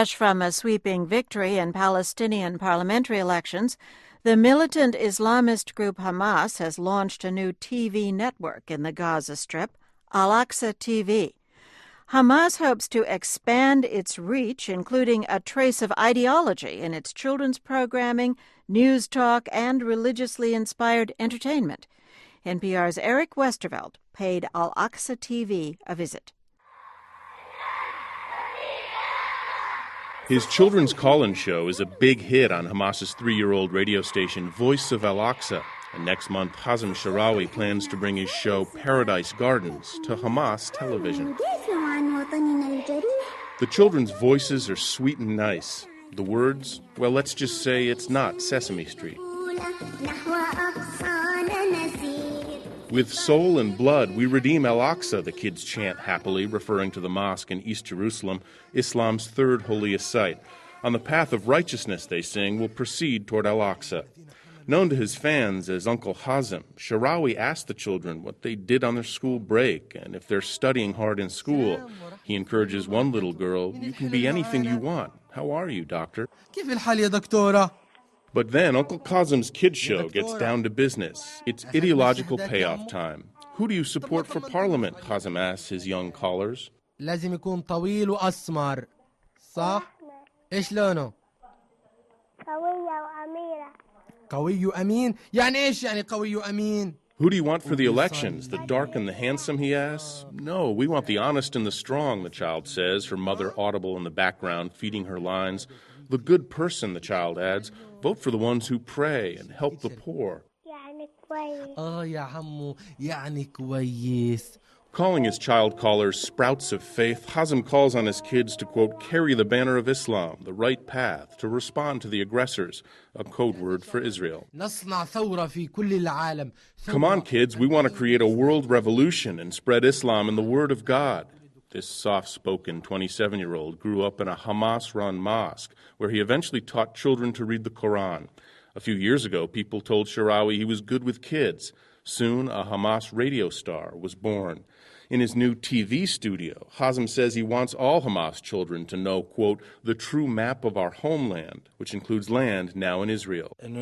From a sweeping victory in Palestinian parliamentary elections, the militant Islamist group Hamas has launched a new TV network in the Gaza Strip, Al-Aqsa TV. Hamas hopes to expand its reach, including a trace of ideology in its children's programming, news talk, and religiously inspired entertainment. NPR's Eric Westervelt paid Al-Aqsa TV a visit. His children's call-in show is a big hit on Hamas's 3-year-old radio station, Voice of Al-Aqsa. And next month, Hazem Sharawi plans to bring his show Paradise Gardens to Hamas television. The children's voices are sweet and nice. The words, well, let's just say it's not Sesame Street. With soul and blood, we redeem Al-Aqsa, the kids chant happily, referring to the mosque in East Jerusalem, Islam's third holiest site. On the path of righteousness, they sing, will proceed toward Al-Aqsa. Known to his fans as Uncle Hazem, Sharawi asked the children what they did on their school break and if they're studying hard in school. He encourages one little girl, "You can be anything you want. How are you, doctor?" But then Uncle Kazem's kids show gets down to business. It's ideological payoff time. Who do you support for parliament? Hazem asks his young callers. لازم يكون طويل وأسمر. صح؟ إيش لونه؟ قوية وأميرة. قوي وأمين؟ يعني إيش يعني قوي وأمين؟ Who do you want for the elections? The dark and the handsome, he asks. No, we want the honest and the strong, the child says, her mother audible in the background, feeding her lines. The good person, the child adds. Vote for the ones who pray and help the poor. يا عمو يعني كويس. Calling his child callers sprouts of faith, Hazem calls on his kids to, quote, carry the banner of Islam, the right path, to respond to the aggressors, a code word for Israel. نصنع ثورة في كل العالم. Come on, kids, we want to create a world revolution and spread Islam and the word of God. This soft-spoken 27-year-old grew up in a Hamas-run mosque, where he eventually taught children to read the Quran. A few years ago, people told Sharawi he was good with kids. Soon, a Hamas radio star was born. In his new TV studio, Hazem says he wants all Hamas children to know, quote, the true map of our homeland, which includes land now in Israel. Because,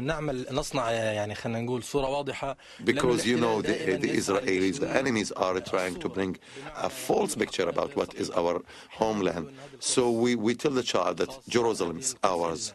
you know, the Israelis, the enemies are trying to bring a false picture about what is our homeland. So we tell the child that Jerusalem is ours,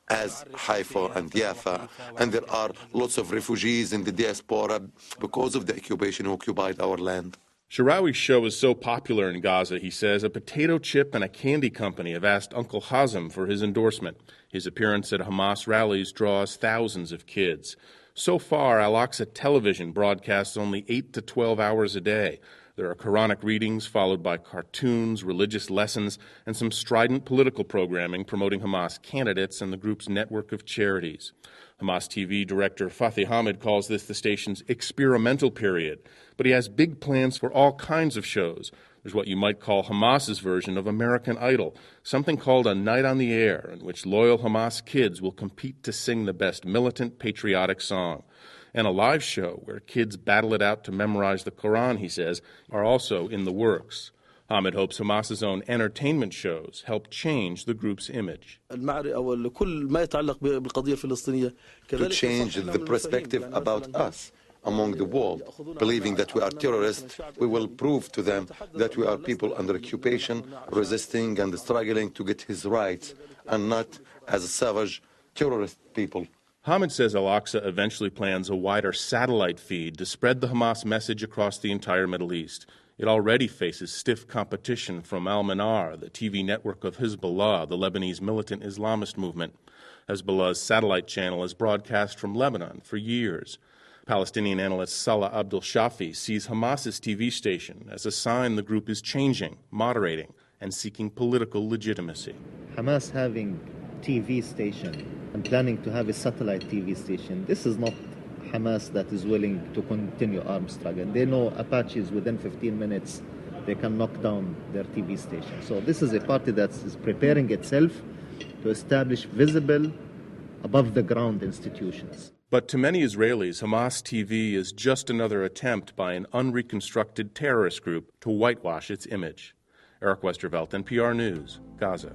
as Haifa and Jaffa, and there are lots of refugees in the diaspora because of the occupation who occupied our land. Sharawi's show is so popular in Gaza, he says, a potato chip and a candy company have asked Uncle Hazem for his endorsement. His appearance at Hamas rallies draws thousands of kids. So far, Al-Aqsa television broadcasts only 8 to 12 hours a day. There are Quranic readings followed by cartoons, religious lessons, and some strident political programming promoting Hamas candidates and the group's network of charities. Hamas TV director Fathi Hamid calls this the station's experimental period, but he has big plans for all kinds of shows. There's what you might call Hamas's version of American Idol, something called A Night on the Air, in which loyal Hamas kids will compete to sing the best militant patriotic song. And a live show where kids battle it out to memorize the Quran, he says, are also in the works. Hamid hopes Hamas's own entertainment shows help change the group's image. To change the perspective about us among the world, believing that we are terrorists, we will prove to them that we are people under occupation, resisting and struggling to get his rights, and not as a savage terrorist people. Hamid says Al-Aqsa eventually plans a wider satellite feed to spread the Hamas message across the entire Middle East. It already faces stiff competition from Al-Manar, the TV network of Hezbollah, the Lebanese militant Islamist movement. Hezbollah's satellite channel has broadcast from Lebanon for years. Palestinian analyst Salah Abdul Shafi sees Hamas's TV station as a sign the group is changing, moderating, and seeking political legitimacy. Hamas having TV station and planning to have a satellite TV station, this is not Hamas that is willing to continue armed struggle. They know Apaches within 15 minutes they can knock down their TV station. So this is a party that is preparing itself to establish visible, above-the-ground institutions. But to many Israelis, Hamas TV is just another attempt by an unreconstructed terrorist group to whitewash its image. Eric Westervelt, NPR News, Gaza.